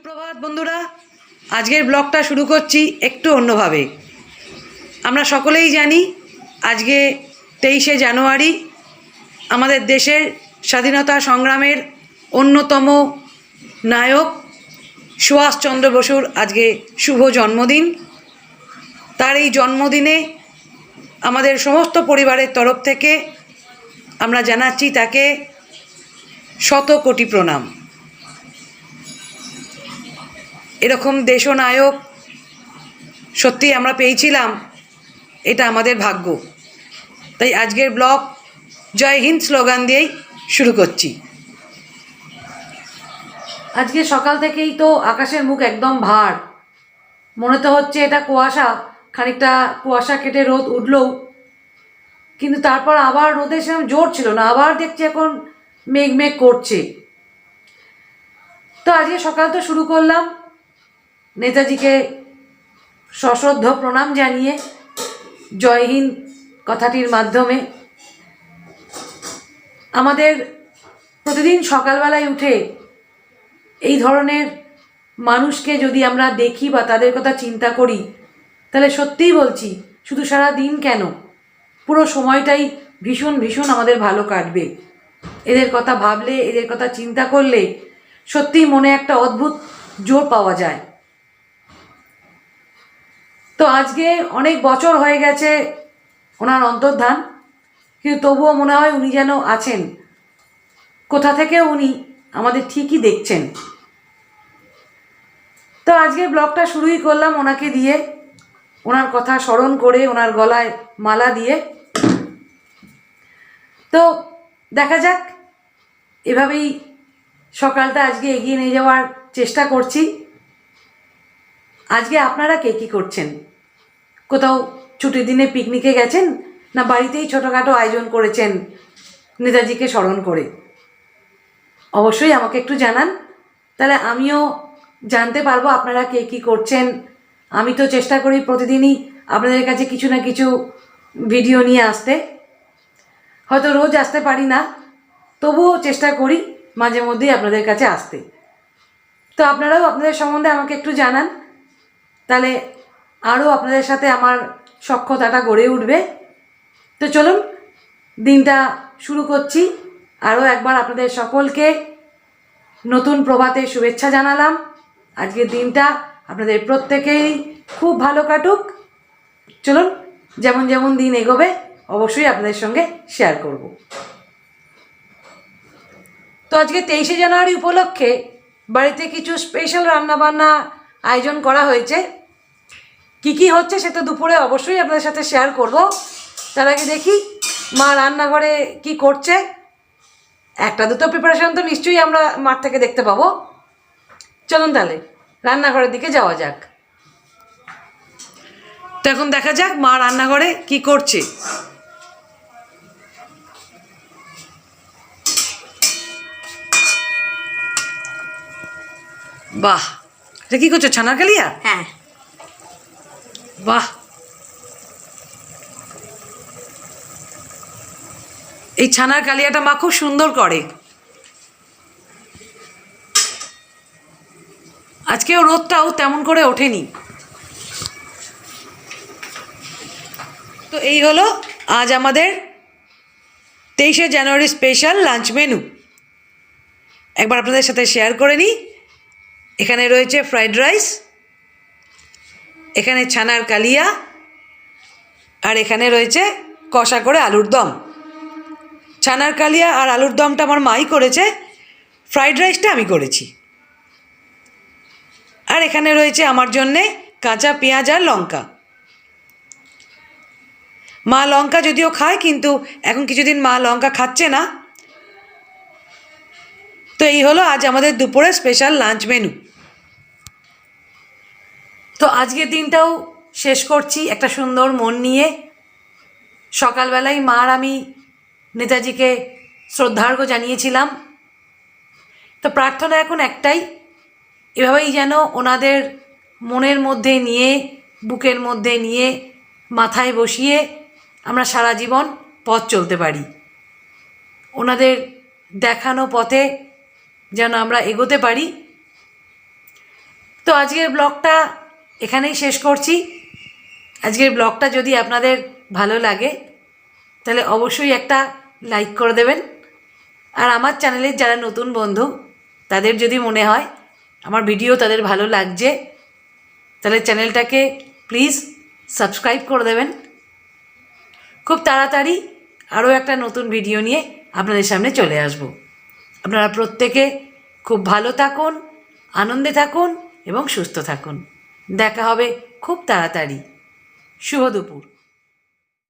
সুপ্রভাত বন্ধুরা, আজকের ব্লগটা শুরু করছি একটু অন্যভাবে। আমরা সকলেই জানি আজকে 23শে জানুয়ারি আমাদের দেশের স্বাধীনতা সংগ্রামের অন্যতম নায়ক সুভাষচন্দ্র বসুর আজকে শুভ জন্মদিন। তার এই জন্মদিনে আমাদের সমস্ত পরিবারের তরফ থেকে আমরা জানাচ্ছি তাকে শত কোটি প্রণাম। এরকম দেশনায়ক সত্যি আমরা পেয়েছিলাম, এটা আমাদের ভাগ্য। তাই আজকের ব্লগ জয় হিন্দ স্লোগান দিয়েই শুরু করছি। আজকে সকাল থেকেই তো আকাশের মুখ একদম ভার, মনে তো হচ্ছে এটা কুয়াশা, খানিকটা কুয়াশা কেটে রোদ উঠলেও কিন্তু তারপর আবার রোদের সেরকম জোর ছিল না, আবার দেখছি এখন মেঘ মেঘ করছে। তো আজকে সকাল তো শুরু করলাম নেতাজিকে সশ্রদ্ধ প্রণাম জানিয়ে, জয় হিন্দ কথাটির মাধ্যমে। আমাদের প্রতিদিন সকালবেলায় উঠে এই ধরনের মানুষকে যদি আমরা দেখি বা তাদের কথা চিন্তা করি, তাহলে সত্যিই বলছি শুধু সারা দিন কেন, পুরো সময়টাই ভীষণ ভীষণ আমাদের ভালো কাটবে। এদের কথা ভাবলে, এদের কথা চিন্তা করলে সত্যিই মনে একটা অদ্ভুত জোর পাওয়া যায়। তো আজকে অনেক বছর হয়ে গেছে ওনার অন্তর্ধান, কিন্তু তবুও মনে হয় উনি যেন আছেন, কোথা থেকে উনি আমাদের ঠিকই দেখছেন। তো আজকে ব্লগটা শুরুই করলাম ওনাকে দিয়ে, ওনার কথা স্মরণ করে, ওনার গলায় মালা দিয়ে। তো দেখা যাক, এভাবেই সকালটা আজকে এগিয়ে নিয়ে যাওয়ার চেষ্টা করছি। আজকে আপনারা কে কী করছেন? কোথাও ছুটির দিনে পিকনিকে গেছেন, না বাড়িতেই ছোটোখাটো আয়োজন করেছেন নেতাজিকে স্মরণ করে? অবশ্যই আমাকে একটু জানান, তাহলে আমিও জানতে পারবো আপনারা কে কী করছেন। আমি তো চেষ্টা করি প্রতিদিনই আপনাদের কাছে কিছু না কিছু ভিডিও নিয়ে আসতে, হয়তো রোজ আসতে পারি না, তবুও চেষ্টা করি মাঝে মধ্যেই আপনাদের কাছে আসতে। তো আপনারাও আপনাদের সম্বন্ধে আমাকে একটু জানান, তাহলে আরও আপনাদের সাথে আমার সখ্যতাটা গড়ে উঠবে। তো চলুন দিনটা শুরু করছি। আরও একবার আপনাদের সকলকে নতুন প্রভাতে শুভেচ্ছা জানালাম। আজকের দিনটা আপনাদের প্রত্যেকেই খুব ভালো কাটুক। চলুন, যেমন যেমন দিন এগোবে অবশ্যই আপনাদের সঙ্গে শেয়ার করব। তো আজকে 23শে জানুয়ারি উপলক্ষে বাড়িতে কিছু স্পেশাল রান্নাবান্না আয়োজন করা হয়েছে। কি কি হচ্ছে সে তো দুপুরে অবশ্যই আপনাদের সাথে শেয়ার করব। তার আগে দেখি মা রান্নাঘরে কি করছে। একটা দুটো প্রিপারেশন তো নিশ্চয়ই আমরা মাঠ থেকে দেখতে পাবো। চলুন তাহলে রান্নাঘরের দিকে যাওয়া যাক। তো এখন দেখা যাক মা রান্নাঘরে কি করছে। বাহ, এটা কি করছো? ছানার কালিয়া? হ্যাঁ। বাহ, এই ছানার কালিয়াটা মা খুব সুন্দর করে। আজকেও রোদটাও তেমন করে ওঠেনি। তো এই হলো আজ আমাদের 23শে জানুয়ারি স্পেশাল লাঞ্চ মেনু। একবার আপনাদের সাথে শেয়ার করে নিই। এখানে রয়েছে ফ্রাইড রাইস, এখানে ছানার কালিয়া, আর এখানে রয়েছে কষা করে আলুর দম। ছানার কালিয়া আর আলুর দমটা আমার মাই করেছে, ফ্রাইড রাইসটা আমি করেছি। আর এখানে রয়েছে আমার জন্যে কাঁচা পেঁয়াজ আর লঙ্কা। মা লঙ্কা যদিও খায়, কিন্তু এখন কিছুদিন মা লঙ্কা খাচ্ছে না। তো এই হলো আজ আমাদের দুপুরে স্পেশাল লাঞ্চ মেনু। তো আজকের দিনটাও শেষ করছি একটা সুন্দর মন নিয়ে। সকালবেলায় মা আর আমি নেতাজিকে শ্রদ্ধার্ঘ্য জানিয়েছিলাম। তো প্রার্থনা এখন একটাই, এভাবেই যেন ওনাদের মনের মধ্যে নিয়ে, বুকের মধ্যে নিয়ে, মাথায় বসিয়ে আমরা সারা জীবন পথ চলতে পারি। ওনাদের দেখানো পথে যেন আমরা এগোতে পারি। তো আজকের ব্লগটা এখানেই শেষ করছি। আজকের ব্লগটা যদি আপনাদের ভালো লাগে তাহলে অবশ্যই একটা লাইক করে দেবেন। আর আমার চ্যানেলের যারা নতুন বন্ধু তাদের যদি মনে হয় আমার ভিডিও তাদের ভালো লাগছে তাহলে চ্যানেলটাকে প্লিজ সাবস্ক্রাইব করে দেবেন। খুব তাড়াতাড়ি আরও একটা নতুন ভিডিও নিয়ে আপনাদের সামনে চলে আসব। আপনারা প্রত্যেকে খুব ভালো থাকুন, আনন্দে থাকুন এবং সুস্থ থাকুন। দেখা হবে খুব তাড়াতাড়ি। শুভ দুপুর।